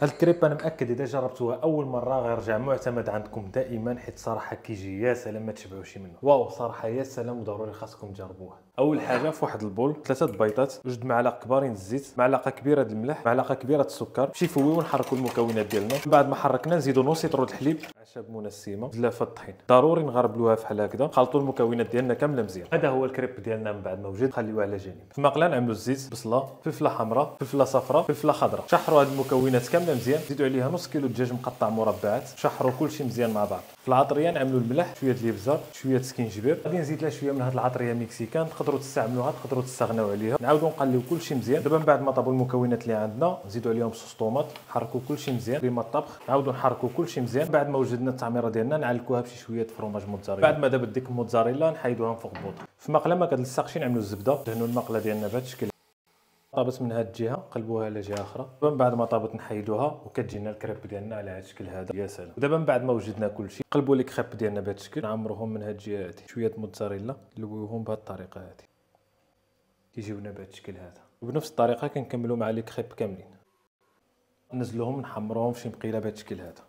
هاد الكريب انا مأكد اذا جربتوها اول مره غيرجع معتمد عندكم دائما، حيت صراحه كيجي يا سلام ما تشبعوش منه. واو صراحه يا سلام، وضروري خاصكم تجربوها. اول حاجه في واحد البول 3 بيضات، 2 معالق كبارين الزيت، معلقه كبيره د الملح، معلقه كبيره السكر، شي فوي ونحركوا المكونات ديالنا. من بعد ما حركنا نزيدوا نص لتر الحليب، اعشاب منسمه، زلافه الطحين. ضروري نغربلوها فحال هكذا، خلطوا المكونات ديالنا كامله مزيان. هذا هو الكريب ديالنا من بعد ما وجد، خليوه على جانب. في مقله نعملوا الزيت، بصله، فلفله حمراء، فلفله صفراء، فلفله خضراء. شحروا هاد المكونات كامله مزيان، زيدوا عليها نص كيلو دجاج مقطع مربعات، شحروا كلشي مزيان مع بعض. في العطريه نعملوا الملح، شويه الابزار، شويه سكينجبير. غادي نزيد لها شويه من هاد العطريه مكسيكان، تقدروا تستعملوها تقدروا تستغناو عليها. نعاودوا نقليو كلشي مزيان. دابا من بعد ما طابوا المكونات اللي عندنا نزيدوا عليهم صوص طوماط، نحركوا كلشي مزيان. كريمه الطبخ نعاودوا نحركوا كلشي مزيان. بعد ما وجدنا التعميره ديالنا نعلكوها بشي شويه فروماج موتزاريلا. بعد ما دابت ديك الموتزاريلا نحيدوها من فوق البوطه. في مقله ما كتلصقش نعملوا الزبده، دهنوا المقله ديالنا بهذا الشكل. طابت من هاد الجهه قلبوها على جهه اخرى. من بعد ما طابت نحيدوها وكتجينا الكريب ديالنا على هذا الشكل هذا. يا سلام. ودابا من بعد ما وجدنا كلشي قلبوا لي كريب ديالنا بهذا الشكل، نعمروهم من هاد الجهه هادي شويه موتزاريلا، لويوهم بهذه الطريقه هادي، كيجيونا بهذا الشكل هذا. وبنفس الطريقه كنكملوا مع لي كريب كاملين، نزلوهم نحمروهم في شي مقيله بهذا الشكل هذا.